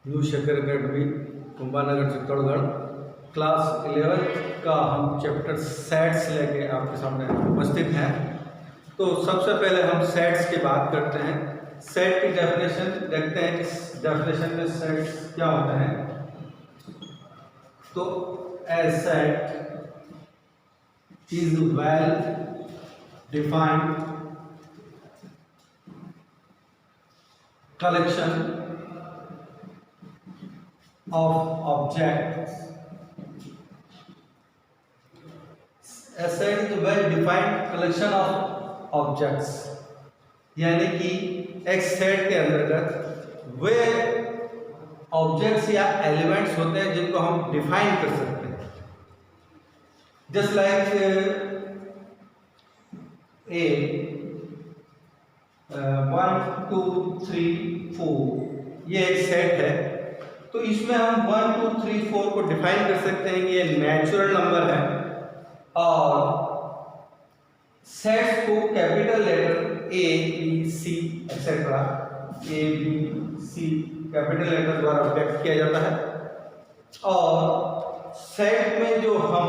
New Shekhar academy Kumbhanagar Chittorgarh class 11th का हम chapter sets लेके आपके सामने उपस्थित हैं। तो सबसे पहले हम सेट्स की बात करते हैं। सेट की डेफिनेशन देखते हैं कि डेफिनेशन में सेट्स क्या होता है। तो a set is well defined collection of objects. A set is a well defined collection of objects, यानी कि एक सेट के अंतर्गत वे ऑब्जेक्ट्स या एलिमेंट्स होते हैं जिनको हम डिफाइन कर सकते हैं। जस्ट लाइक ए 1 2 3 4 ये एक सेट है। तो इसमें हम 1 2 3 4 को डिफाइन कर सकते हैं कि ये नेचुरल नंबर है, और सेट्स को capital letter A B C etcetera A B C capital letter द्वारा व्यक्त किया जाता है। और सेट में जो हम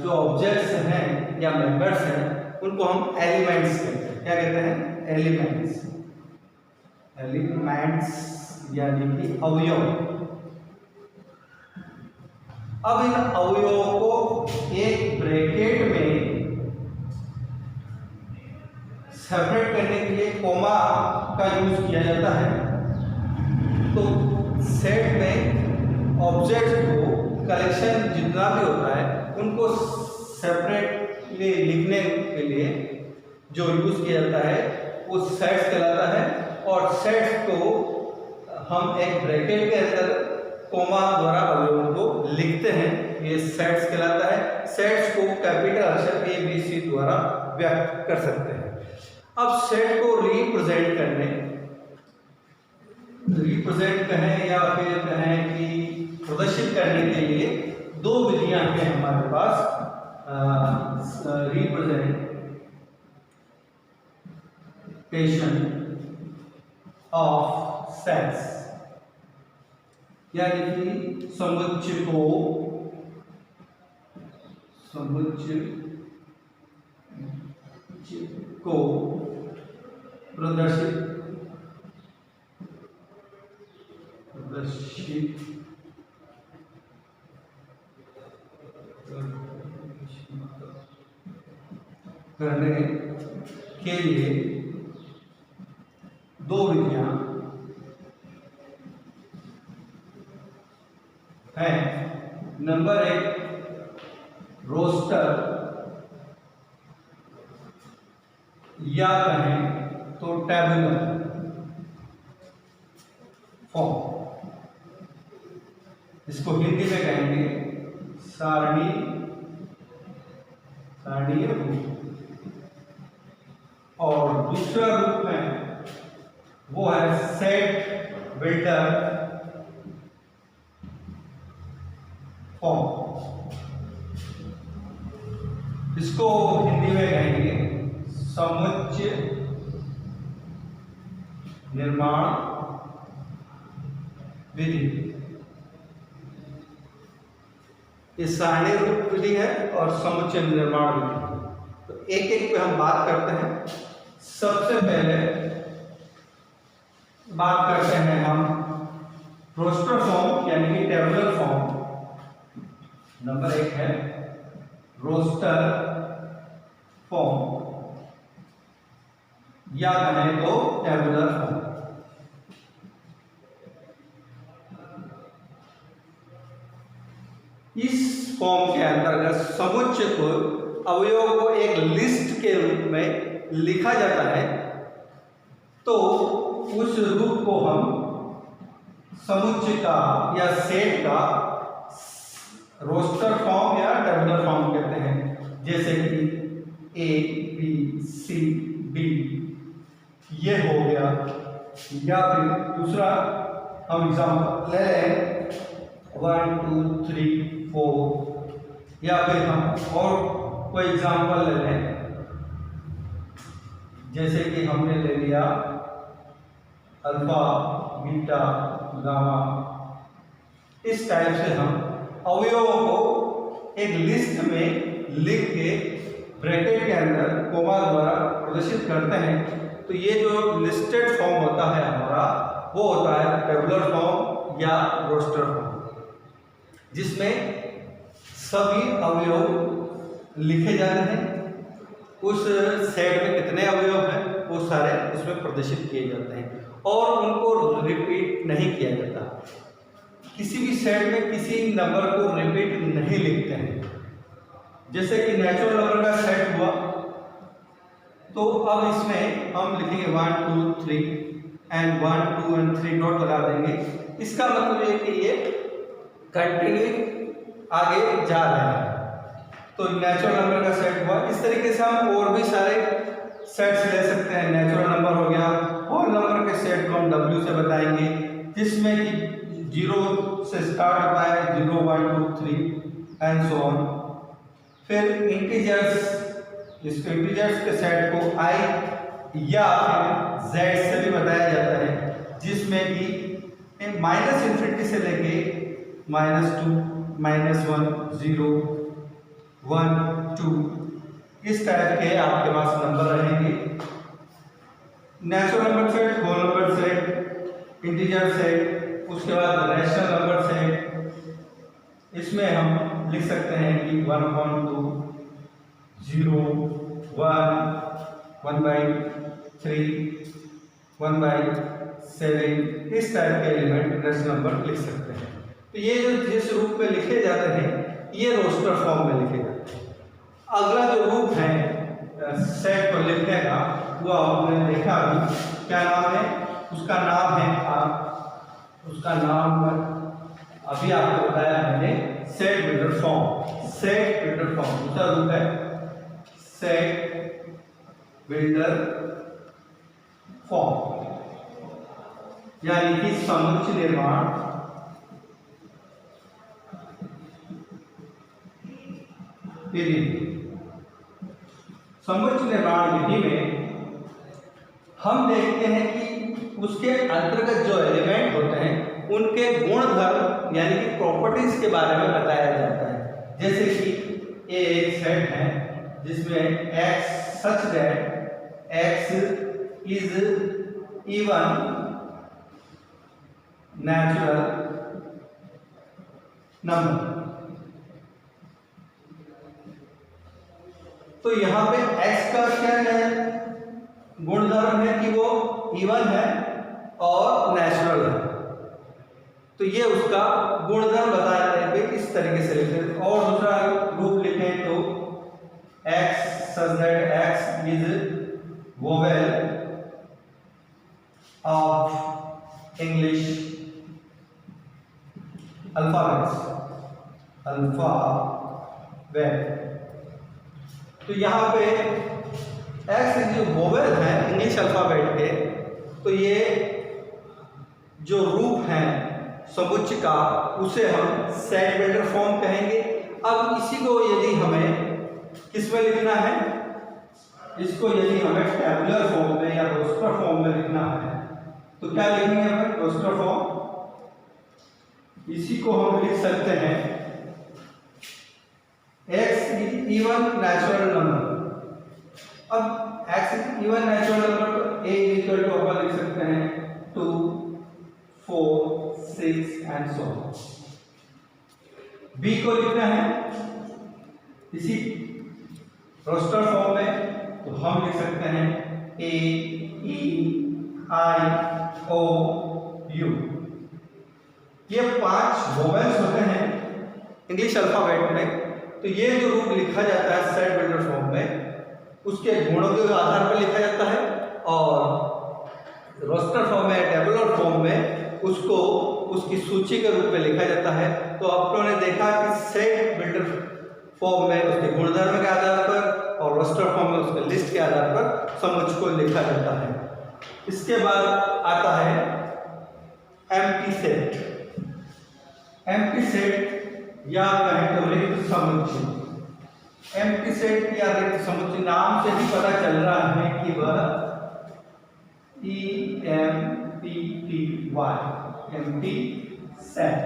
जो ऑब्जेक्ट्स हैं या मेंबर्स हैं उनको हम एलिमेंट्स कहते हैं। क्या कहते हैं? एलिमेंट्स। एलिमेंट्स यानी कि अवयव। अब इन अवयवों को एक ब्रैकेट में सेपरेट करने के लिए कोमा का यूज किया जाता है। तो सेट में ऑब्जेक्ट्स को कलेक्शन जितना भी होता है उनको सेपरेटली लिखने के लिए जो यूज किया जाता है वो सेट्स कहलाता है। और सेट्स को हम एक ब्रैकेट के अंदर कोमा द्वारा अवयवों को लिखते हैं, ये सेट्स कहलाता है। सेट्स को कैपिटल अक्षर ए बी सी द्वारा व्यक्त कर सकते हैं। अब सेट को रिप्रेजेंट कहें या फिर कहें कि प्रदर्शित करने के लिए दो विधियां हैं हमारे पास। रिप्रेजेंटेशन ऑफ सेट्स यानी कि समुच्चय को प्रदर्शित करने के लिए दो विधियां हैं। नंबर 1 रोस्टर या कहें तो टेबुलर फॉर्म। इसको हिंदी में कहेंगे सारणीय रूप। और दूसरा रूप में वो है सेट बिल्डर फॉर्म। इसको हिंदी में कहेंगे समुच्चय निर्माण विधि। ये सारणीय रूप विधि है और समुच्चय निर्माण विधि। तो एक एक पे हम बात करते हैं। सबसे पहले बात करते हैं हम रोस्टर फॉर्म यानी कि टेबुलर फॉर्म। नंबर 1 है रोस्टर फॉर्म या कहें तो टेबुलर फॉर्म। इस फॉर्म के अंतर्गत समुच्चय को अवयवों को एक लिस्ट के रूप में लिखा जाता है। तो उस रूप को हम समुच्चय का या सेट का रोस्टर फॉर्म या टेबुलर फॉर्म कहते हैं। जैसे कि ए बी सी डी ये हो गया। या फिर दूसरा हम एग्जाम्पल ले लें 1 2 3 4। या फिर हम और कोई एग्जाम्पल ले लें, जैसे कि हमने ले लिया अल्फा, बीटा, गामा, इस टाइप से हम अवयवों को एक लिस्ट में लिख के ब्रैकेट के अंदर कोमा द्वारा प्रदर्शित करते हैं। तो ये जो लिस्टेड फॉर्म होता है हमारा, वो होता है टेबुलर फॉर्म या रोस्टर फॉर्म, जिसमें सभी अवयव लिखे जाते हैं। उस सेट में कितने अवयव हैं वो सारे उसमें प्रदर्शित किए जाते हैं और उनको रिपीट नहीं किया जाता। किसी भी सेट में किसी नंबर को रिपीट नहीं लिखते हैं। जैसे कि नेचुरल नंबर का सेट हुआ, तो अब इसमें हम लिखेंगे 1 2 3 एंड 1 2 एंड 3 डॉट लगा देंगे। इसका मतलब ये कि ये कंटिन्यू आगे जा रहा है। तो नेचुरल नंबर का सेट हुआ। इस तरीके से हम और भी सारे सेट्स ले सकते हैं। नेचुरल नंबर हो गया, होल नंबर के सेट को हम W से बताएंगे, जिसमें कि 0 से स्टार्ट होता है, 0 1 2 3 एंड सो ऑन। फिर इंटीजर्स, इसको इंटीजर्स के सेट को I या फिर Z से भी बताया जाता है, जिसमें कि माइनस इन्फिनिटी से लेके -2 -1 0 1 2 इस टाइप के आपके पास नंबर रहेंगे। Natural number set, whole number set, integer set, उसके बाद रैशनल नंबर सेट। इसमें हम लिख सकते हैं कि 1/2 0 1 1/3 1/7 इस टाइप के एलिमेंट रैशनल नंबर लिख सकते हैं। तो ये जो जिस रूप में लिखे जाते हैं, ये रोस्टर फॉर्म में लिखे जाते हैं। अगला जो रूप है सेट को लिखने का, वो आपने देखा अभी, क्या नाम है उसका? नाम है उसका नाम अभी आपको बताया मैंने, set builder form. Set builder form दूसरा रूप है सेट बिल्डर फॉर्म, यानी कि समुच्चय निर्माण विधि। समुच्चय निर्माण विधि में हम देखते हैं कि उसके अंतर्गत जो एलिमेंट होते हैं उनके गुण धर्म यानी कि प्रॉपर्टीज के बारे में बताया जाता है। जैसे कि ये एक सेट है जिसमें x such that x is even natural number. तो यहाँ पे x का क्या है? गुणधर्म है कि वो इवन है और नेचुरल है। तो ये उसका गुणधर्म बताते हैं कि इस तरीके से लिखते हैं। और दूसरा रूप लिखें तो x such that x is vowel of English alphabet। तो यहाँ पे x जो वोवेल है इंग्लिश अल्फाबेट के, तो ये जो रूप है समुच्चय का, उसे हम सेट बिल्डर फॉर्म कहेंगे। अब इसी को यदि हमें किस में लिखना है, इसको यदि हमें टेबुलर फॉर्म में या रोस्टर फॉर्म में लिखना है, तो क्या लिखेंगे हमें? Roster form. इसी को हम लिख सकते हैं x इवन नेचुरल नंबर। अब x even natural number a equal to अपन लिख सकते हैं 2 4 6 एंड सो ऑन। b को लिखना है इसी रोस्टर फॉर्म में, तो हम लिख सकते हैं a e i o u। ये 5 वोवेल्स होते हैं इंग्लिश अल्फाबेट में। तो ये जो रूप लिखा जाता है सेट बिल्डर फॉर्म में, उसके गुणों के आधार पर लिखा जाता है, और रोस्टर फॉर्म में टेबुलर फॉर्म में उसको उसकी सूची के रूप में लिखा जाता है। तो आप लोगों ने देखा कि सेट बिल्डर फॉर्म में उसके गुणधर्म के आधार पर और रोस्टर फॉर्म में उसके लिस्ट के आधार पर समुच्चय को लिखा जाता है। इसके बाद आता है एम्प्टी सेट। एम्प्टी सेट या कहें तो रिक्त समुच्चय। एम्प्टी सेट या रिक्त समुच्चय नाम से ही पता चल रहा है कि वह EMPTY वाई, एम्प्टी सेट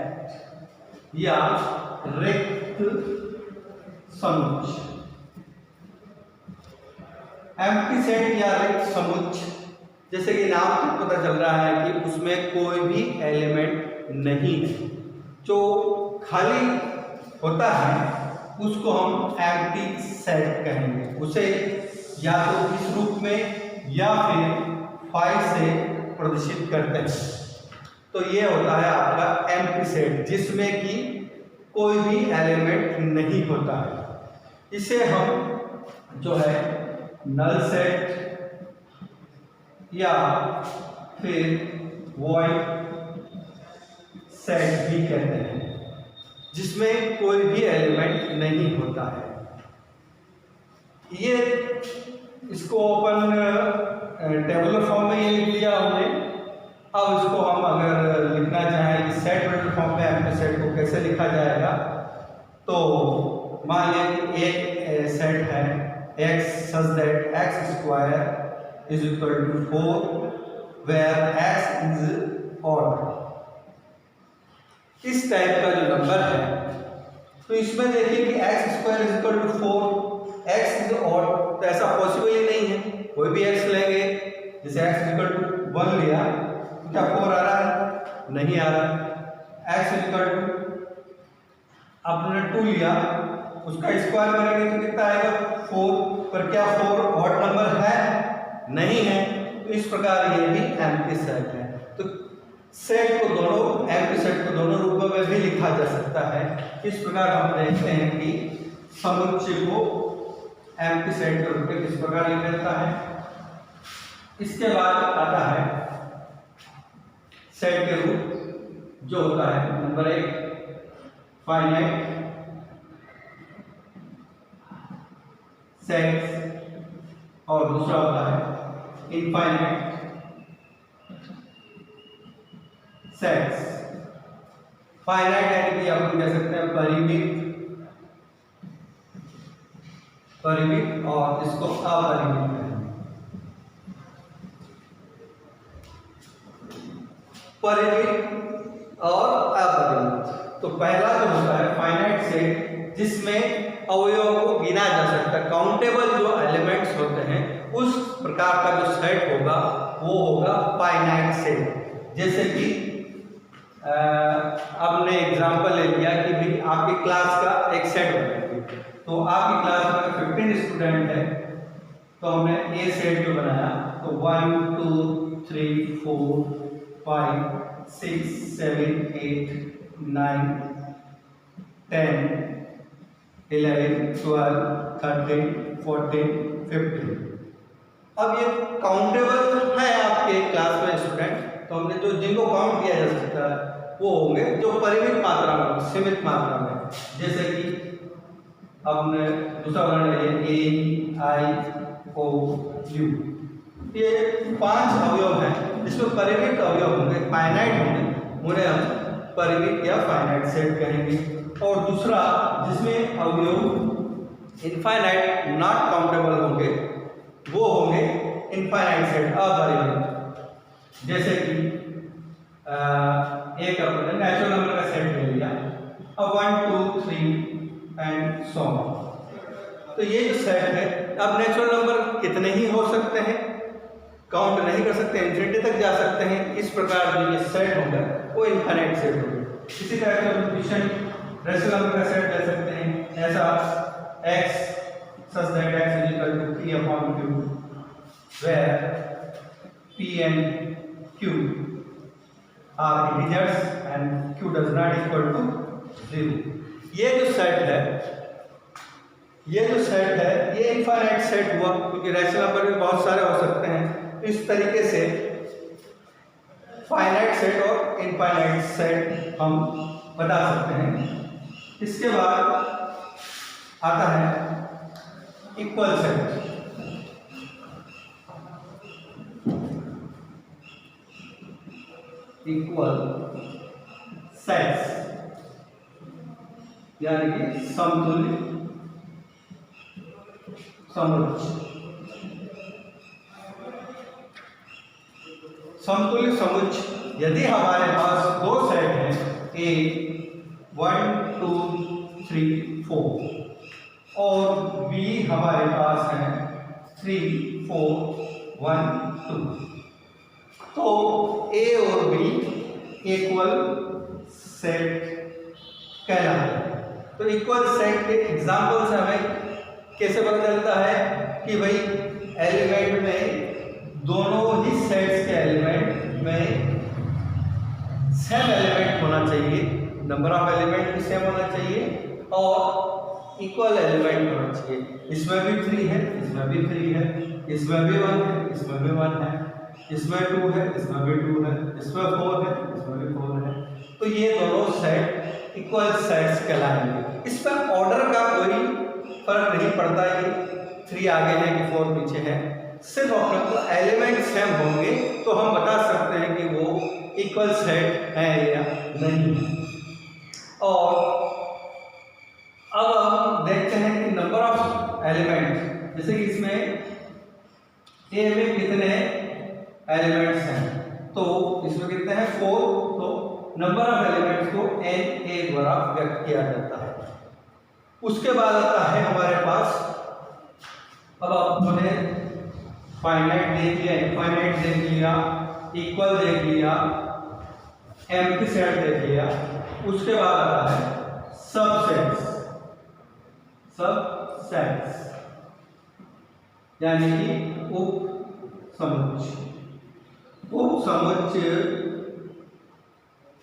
या रिक्त समुच्चय। एम्प्टी सेट या रिक्त समुच्चय, जैसे कि नाम से पता चल रहा है कि उसमें कोई भी एलिमेंट नहीं है, जो खाली होता है उसको हम एम्प्टी सेट कहेंगे। उसे या तो इस रूप में या फिर फाइव से प्रदर्शित करते हैं। तो ये होता है आपका एम्प्टी सेट, जिसमें कि कोई भी एलिमेंट नहीं होता है। इसे हम जो है नल सेट या फिर वॉइड सेट भी कहते हैं, जिसमें कोई भी एलिमेंट नहीं होता है। ये इसको अपन टेबुलर फॉर्म में ये लिख लिया हमने। अब इसको हम अगर लिखना चाहें कि सेट वेक्टर फॉर्म में एम्प्टी सेट को कैसे लिखा जाएगा, तो मान लें एक सेट है x such that x square is equal to 4 where x is odd। इस टाइप का जो नंबर है, तो इसमें देखिए कि x square is equal to 4, x is odd, तो ऐसा पॉसिबल ही नहीं है। कोई भी x लेंगे, जैसे x इज इक्वल टू 1 लिया, तो क्या 4 आ रहा है? नहीं आ रहा। x इज इक्वल टू आपने 2 लिया, उसका स्क्वायर करेंगे तो कितना आएगा? 4। पर क्या 4 ऑड नंबर है? नहीं है। तो इस प्रकार ये भी एम्प्टी सेट है। तो सेट को दोनों एम्प्टी सेट को दोनों रूपों में भी लिखा जा सकता है। इस प्रकार हम देखते हैं कि समुच्चय को एम्प्टी सेट के रूप में किस प्रकार लिखा जाता है। इसके बाद आता है सेट के रूप, जो होता है नंबर 1 फाइनाइट सेट्स और दूसरा होता है इनफाइनाइट सेट्स। फाइनाइट यानी कि आप कह सकते हैं परिमित और इसको अपरिमित है। परिमित और अपरिमित। तो पहला जो होता है फाइनाइट सेट, जिसमें अवयवों को गिना जा सकता है, काउंटेबल जो एलिमेंट्स होते हैं, उस प्रकार का जो सेट होगा वो होगा फाइनाइट सेट। जैसे कि आपने एग्जांपल ले लिया कि भाई आपकी क्लास का एक सेट बनाएंगे, तो आपकी क्लास में 15 स्टूडेंट है, तो हमने ए सेट जो बनाया, तो 1 2 3 4 5 6 7 8 9 10 11 12 13 14 15। अब ये काउंटेबल है आपके क्लास में स्टूडेंट, तो हमने जो जिनको काउंट किया जा सकता है वो होंगे जो परिमित मात्रा में, सीमित मात्रा में। जैसे कि हमने दूसरा उदाहरण लिया ए आई ओ यू, ये 5 अवयव हैं जिसमें परिमित अवयव होंगे, फाइनाइट होंगे, उन्हें हम परिमित या फाइनाइट सेट कहेंगे। और दूसरा जिसमें अवयव इनफाइनाइट नॉट काउंटेबल होंगे, वो होंगे इनफाइनाइट सेट, अपरिमित। जैसे कि एक अपने नेचुरल नंबर का सेट ले लिया, अब 1 2 3 एंड सो ऑन। तो ये जो सेट है, अब नेचुरल नंबर कितने ही हो सकते हैं, काउंट नहीं कर सकते, इन्फिनिटी तक जा सकते हैं। इस प्रकार जो ये सेट होगा वो इनफाइनाइट सेट होगा। इसी तरह से डिफिनेशन रेशनल नंबर का सेट ले सकते हैं, ऐसा x such that x is equal to p/q where p and q are integers and q does not equal to 0। ये जो सेट है, ये इनफाइनाइट सेट हुआ, क्योंकि रेशनल नंबर भी बहुत सारे हो सकते हैं। इस तरीके से फाइनाइट सेट और इनफाइनाइट सेट हम बता सकते हैं। इसके बाद आता है इक्वल सेट। इक्वल सेट्स यानी कि समतुल्य समुच्चय। समतुल्य समुच्चय यदि हमारे पास दो सेट हैं A 1 2 3 4 और B हमारे पास है 3 4 1 2, तो A और B इक्वल सेट कहलाते हैं। तो इक्वल सेट के एग्जाम्पल से हमें कैसे पता चलता है कि भाई एलिमेंट में दोनों ही सेट्स के एलिमेंट में सेम एलिमेंट होना चाहिए, नंबर ऑफ एलिमेंट भी सेम होना चाहिए और इक्वल एलिमेंट होना चाहिए। इसमें भी 3 है, इसमें भी 3 है, इसमें भी 1 है, इसमें भी 1 है, इसमें 2 है, इसमें भी 2 है, इसमें 4 है, इसमें भी 4 है। तो ये दोनों सेट इक्वल सेट्स कहलाएंगे। इसमें ऑर्डर का कोई फर्क नहीं पड़ता है, 3 आगे है कि 4 पीछे है, सिर्फ अपने को एलिमेंट सेम होंगे तो हम बता सकते हैं कि वो इक्वल सेट है या नहीं। और अब हम देखते हैं कि नंबर ऑफ एलिमेंट, जैसे कि इसमें ए में कितने एलिमेंट्स हैं, तो इसमें कितने हैं 4, तो नंबर ऑफ एलिमेंट्स को n a द्वारा व्यक्त किया जाता है। उसके बाद आता है हमारे पास, अब आपने फाइनाइट देख लिया, इनफाइनाइट देख लिया, इक्वल देख लिया, एम्प्टी सेट देख लिया। उसके बाद आता है सबसेट्स, सबसेट्स यानी कि उप समुच्चय। उप समुच्चय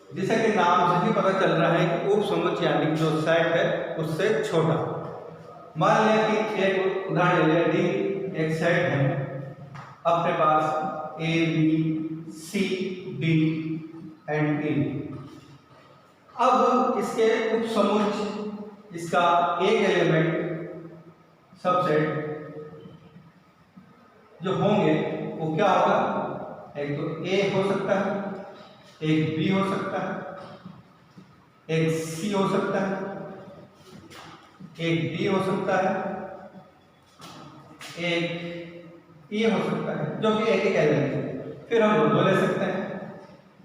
जैसे कि नाम से ही पता चल रहा है कि उप समुच्चय यानी कि जो सेट है उससे छोटा। मान लें कि एक उदाहरण ले लें, एक सेट है अपने पास A B C D and E। अब इसके उप समुच्चय, इसका एक एलिमेंट सबसेट जो होंगे वो क्या होगा, एक तो A हो सकता है, एक B हो सकता है, एक C हो सकता है, एक D हो सकता है, एक E हो सकता है, जो कि एक एक एलिमेंट है। फिर हम दो ले सकते हैं,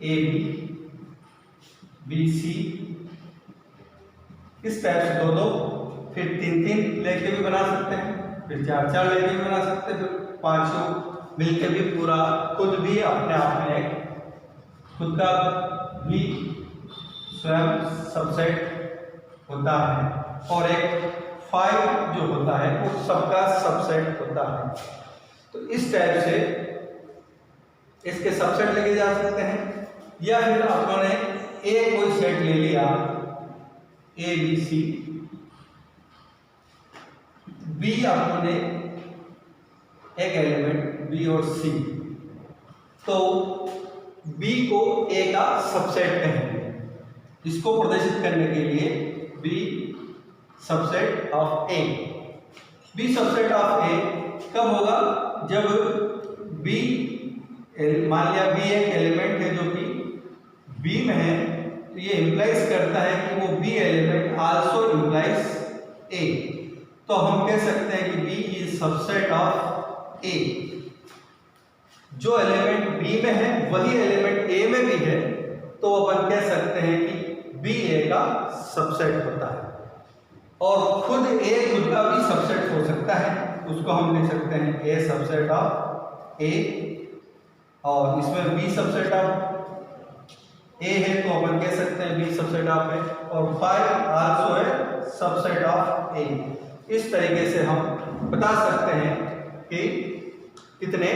A B B C, इस टाइप से दो, फिर 3 लेके भी बना सकते हैं, फिर 4 लेके भी बना सकते हैं, फिर 5 मिलके भी पूरा खुद भी अपने आप में एक खुद का भी स्वयं सबसेट होता है और एक 5 जो होता है वो सबका सबसेट होता है। तो इस टाइप से इसके सबसेट लेके जा सकते हैं, या फिर आपने एक कोई सेट ले लिया A B C, B आपने एक एलिमेंट B और C, तो B को A का सबसेट कहेंगे। इसको प्रदर्शित करने के लिए B subset of A, B subset of A कब होगा, जब B, मान लिया B एक एलिमेंट है जो कि B में है, तो ये इंप्लाइज करता है कि वो B element also implies A। तो हम कह सकते हैं कि B is subset of A। जो एलिमेंट B में है वही एलिमेंट A में भी है, तो अपन कह सकते हैं कि B A का सबसेट होता है। और खुद A खुद का भी सबसेट हो सकता है, उसको हम लिख सकते हैं A सबसेट ऑफ A, और इसमें B सबसेट ऑफ A है तो अपन कह सकते हैं B सबसेट ऑफ A, और 5 आल्सो है सबसेट ऑफ A। इस तरीके से हम बता सकते हैं कि कितने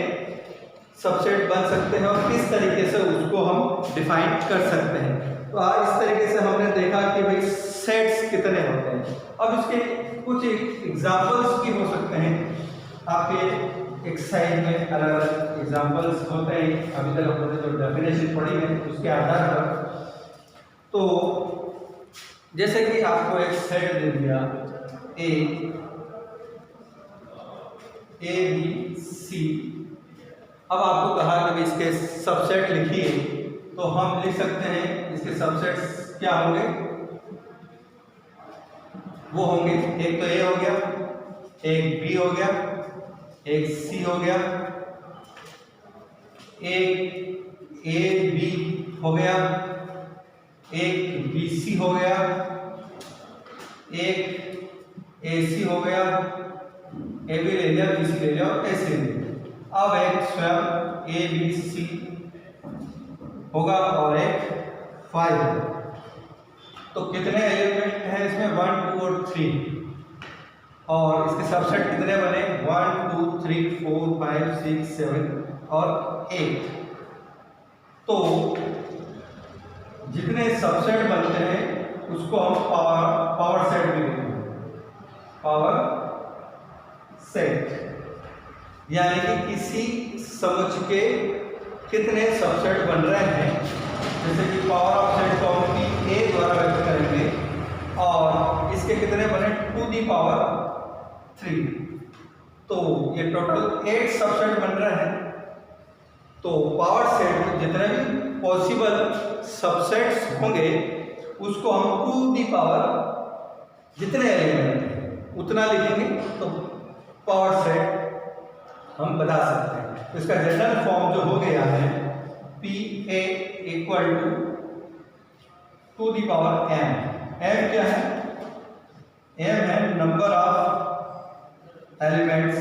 सबसेट बन सकते हैं और किस तरीके से उसको हम डिफाइन कर सकते हैं। तो आज इस तरीके से हमने देखा कि भाई सेट्स कितने होते हैं। अब इसके कुछ एग्जाम्पल्स भी हो सकते हैं, आपके एक्सरसाइज में अलग अलग एग्जाम्पल्स होते हैं। अभी तक हमने जो डेफिनेशन पढ़ी है उसके आधार पर, तो जैसे कि आपको एक सेट दे दिया A B C, अब आपको कहा कि इसके सबसेट लिखिए, तो हम लिख सकते हैं इसके सबसेट्स क्या होंगे, वो होंगे एक तो A हो गया, एक B हो गया, एक C हो गया, एक ए बी हो गया, एक बी सी हो गया, एक ए सी हो गया, ए बी ले लिया, बी सी ले लिया और ए सी ले लिया। अब एक स्वयं ए बी सी होगा और एक 5। तो कितने एलिमेंट हैं इसमें? 1 2 और 3। और इसके सबसेट कितने बने? 1 2 3 4 5 6 7 और 8। तो जितने सबसेट बनते हैं उसको हम पावर सेट भी कहते हैं। पावर सेट यानी कि किसी समुच्चय के कितने सबसेट बन रहे हैं, जैसे कि पावर ऑफ सेट को हम ए द्वारा व्यक्त करेंगे और इसके कितने बने 2 दी पावर 3। तो ये टोटल 8 सबसेट बन रहे हैं। तो पावर सेट में जितने भी पॉसिबल सबसेट्स होंगे उसको हम 2 दी पावर जितने एलिमेंट उतना लिखेंगे तो पावर सेट हम बता सकते हैं। तो इसका जनरल फॉर्म जो हो गया है P A equal to the power M. M क्या है? एम है number of elements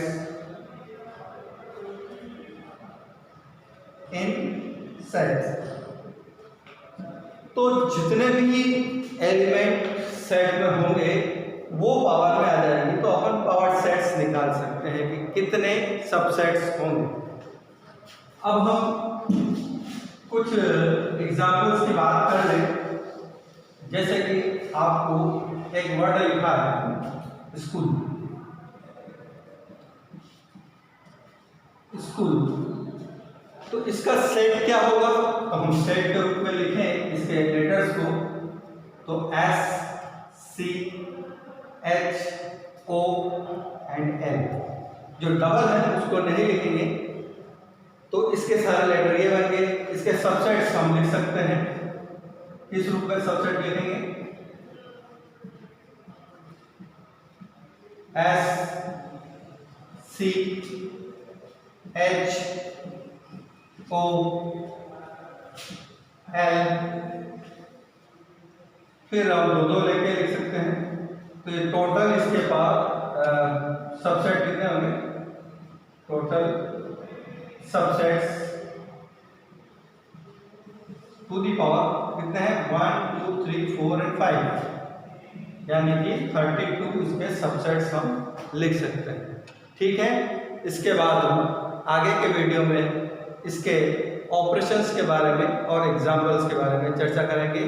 in sets. तो जितने भी एलिमेंट सेट में होंगे वो पावर में आ जाएंगे। तो अपन पावर सेट्स निकाल सकते हैं कि कितने सबसेट्स होंगे। अब हम कुछ एग्जाम्पल्स की बात कर लें। जैसे कि आपको एक वर्ड लिखा है स्कूल। स्कूल तो इसका सेट क्या होगा? तो हम सेट के रूप में लिखें इसके लेटर्स को, तो S C H O and L. जो डबल है उसको नहीं लिखेंगे तो इसके सारे लेटर ये बन गए। इसके सबसेट्स हम लिख सकते हैं। किस रूप में सबसेट लिखेंगे? S C H O L, फिर हम दो लेके लिख सकते हैं। तो ये टोटल इसके पास सबसेट कितने होंगे? Total subsets to the power कितने हैं? 1 2 3 4 और 5, यानी कि 32 इसके सबसेट्स हम लिख सकते हैं। ठीक है। इसके बाद हम आगे के वीडियो में इसके ऑपरेशंस के बारे में और एग्जाम्पल्स के बारे में चर्चा करेंगे।